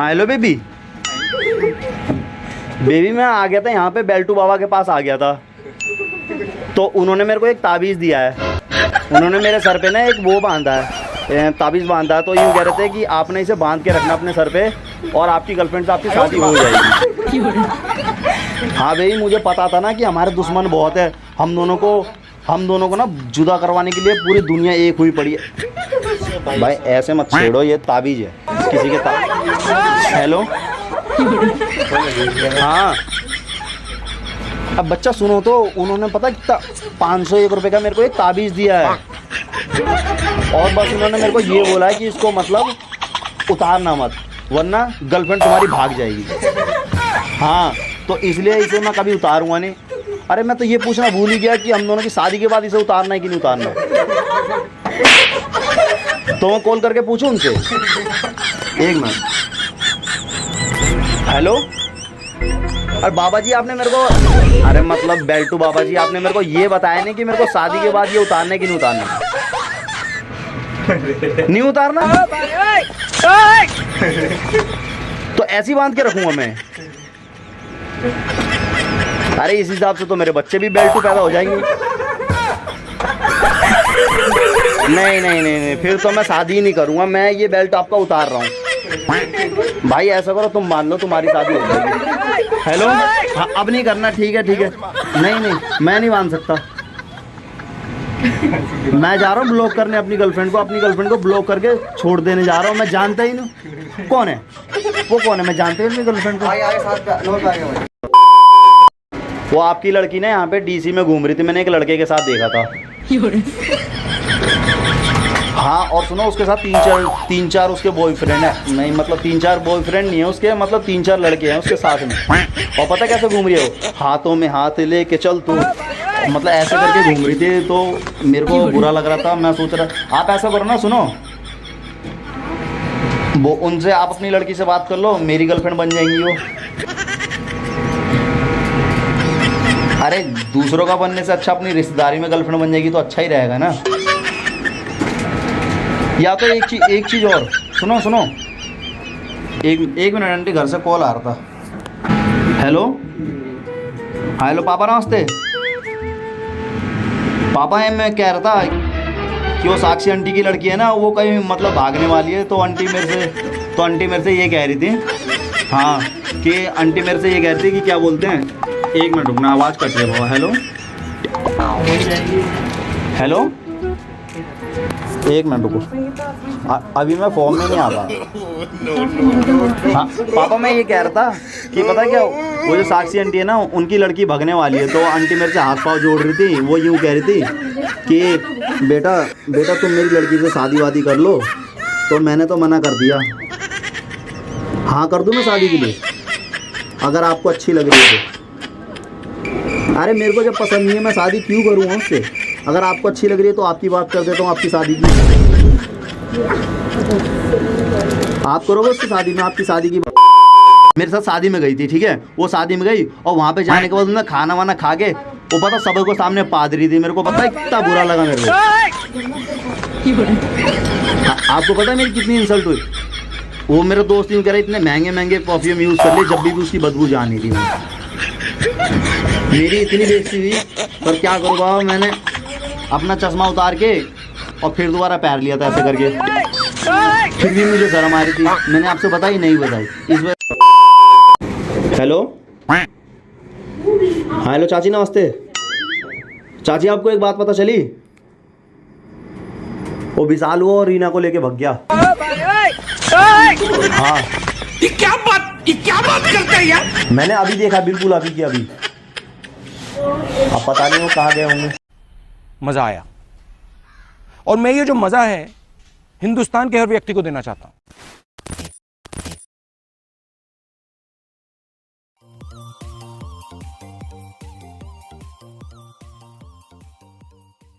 हाँ hello baby. Baby मैं आ गया था यहाँ पे, बेल्टू बाबा के पास आ गया था, तो उन्होंने मेरे को एक ताबीज़ दिया है। उन्होंने मेरे सर पे ना एक वो बांधा है, ताबीज़ बांधा है, तो यूँ कह रहे थे कि आपने इसे बांध के रखना अपने सर पे और आपकी गर्लफ्रेंड से आपकी शादी हो जाएगी। हाँ बेबी, मुझे पता था ना कि हमारे दुश्मन बहुत है, हम दोनों को ना जुदा करवाने के लिए पूरी दुनिया एक हुई पड़ी है। भाई ऐसे मत छेड़ो, ये ताबीज़ है किसी के हेलो हाँ अब बच्चा सुनो तो, उन्होंने पता कितना 501 रुपये का मेरे को एक ताबीज़ दिया है, और बस उन्होंने मेरे को ये बोला है कि इसको मतलब उतारना मत, वरना गर्लफ्रेंड तुम्हारी भाग जाएगी। हाँ तो इसलिए इसे मैं कभी उतारूंगा नहीं। अरे मैं तो ये पूछना भूल ही गया कि हम दोनों की शादी के बाद इसे उतारना है कि नहीं उतारना। तो मैं कॉल करके पूछूं उनसे, एक मिनट। हेलो, अरे बाबा जी आपने मेरे को, अरे मतलब बेल्टू बाबा जी आपने मेरे को ये बताया नहीं कि मेरे को शादी के बाद ये उतारना है कि नहीं उतारना। नहीं उतारना तो ऐसी बांध के रखूंगा मैं। अरे इस हिसाब से तो मेरे बच्चे भी बेल्टू पैदा हो जाएंगे। नहीं नहीं नहीं नहीं, फिर तो मैं शादी ही नहीं करूंगा, मैं ये बेल्ट आपका उतार रहा हूँ। भाई ऐसा करो, तुम मान लो तुम्हारी शादी हो जाएगी। हेलो हाँ, अब नहीं करना, ठीक है ठीक है। नहीं नहीं मैं नहीं मान सकता, मैं जा रहा हूँ ब्लॉक करने अपनी गर्लफ्रेंड को ब्लॉक करके छोड़ देने जा रहा हूँ। मैं जानता ही नहीं कौन है वो, कौन है मैं जानते ही अपनी गर्लफ्रेंड को। वो आपकी लड़की ना यहाँ पे डीसी में घूम रही थी, मैंने एक लड़के के साथ देखा था। हाँ और सुनो, उसके साथ तीन चार उसके बॉयफ्रेंड है। नहीं मतलब 3-4 बॉयफ्रेंड नहीं है उसके, मतलब 3-4 लड़के हैं उसके साथ में। और पता कैसे घूम रही है वो, हाथों में हाथ लेके चल तू, मतलब ऐसे करके घूम रही थी। तो मेरे को बुरा लग रहा था, मैं सोच रहा आप ऐसा करो ना, सुनो वो उनसे आप अपनी लड़की से बात कर लो, मेरी गर्लफ्रेंड बन जाएंगी वो। अरे दूसरों का बनने से अच्छा अपनी रिश्तेदारी में गर्लफ्रेंड बन जाएगी तो अच्छा ही रहेगा ना। या तो एक चीज़ और सुनो, एक मिनट आंटी, घर से कॉल आ रहा था। हेलो हाँ हेलो पापा नमस्ते। पापा मैं कह रहा था कि वो साक्षी आंटी की लड़की है ना, वो कहीं मतलब भागने वाली है, तो आंटी मेरे से ये कह रही थी, हाँ कि आंटी मेरे से ये कह रही थी कि क्या बोलते हैं, एक मिनट रुकना, आवाज़ कट रही है। हेलो हेलो एक मिनट रुको, अभी मैं फॉर्म में नहीं आ पा। हाँ पापा मैं ये कह रहा था कि पता क्या, वो जो साक्षी आंटी है ना, उनकी लड़की भगने वाली है, तो आंटी मेरे से हाथ पाँव जोड़ रही थी। वो यूँ कह रही थी कि बेटा तुम मेरी लड़की से शादी वादी कर लो, तो मैंने तो मना कर दिया। हाँ कर दूँ मैं शादी के लिए, अगर आपको अच्छी लग रही है तो। अरे मेरे को जब पसंद नहीं है मैं शादी क्यों करूँ उससे, अगर आपको अच्छी लग रही है तो आपकी बात कर देता हूँ, आपकी शादी की आप करोगे उसकी शादी में, आपकी शादी की। मेरे साथ शादी में गई थी, ठीक है, वो शादी में गई और वहाँ पे जाने के बाद उन्होंने खाना वाना खा के, वो पता सबको सामने पादरी थी। मेरे को पता है कितना बुरा लगा मेरे को। आपको पता है मेरी कितनी इंसल्ट हुई। वो मेरे दोस्त यूँ कह रहे इतने महंगे परफ्यूम यूज़ कर लिए, जब भी उसकी बदबू जा नहीं थी। मेरी इतनी बेइज्जती हुई, पर क्या करूँ बाबा, मैंने अपना चश्मा उतार के और फिर दोबारा पैर लिया था ऐसे करके, फिर भी मुझे शर्म आ रही थी। मैंने आपसे बताई नहीं बताई इस वजह। हेलो हाँ हेलो चाची नमस्ते। चाची आपको एक बात पता चली, वो विशाल हुआ और रीना को लेके भग गया। हाँ ये क्या बात करते हैं यार। मैंने अभी देखा, बिल्कुल अभी की अभी। अब पता नहीं वो कहाँ गए होंगे। मजा आया, और मैं ये जो मजा है हिंदुस्तान के हर व्यक्ति को देना चाहता हूं।